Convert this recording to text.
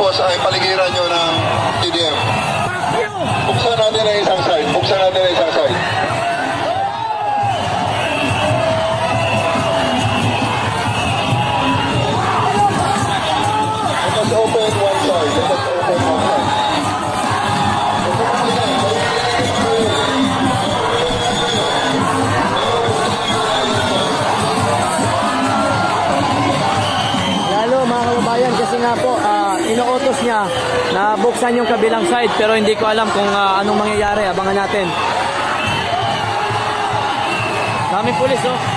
Tapos ay paligiran nyo ng TDF. Buksan natin ang isang side. Buksan natin ang isang side. Let us open one side. Let us open one side. Lalo mga kababayan, kasi nga po, inuutos niya na buksan yung kabilang side, pero hindi ko alam kung anong mangyayari. Abangan natin. Daming pulis, oh.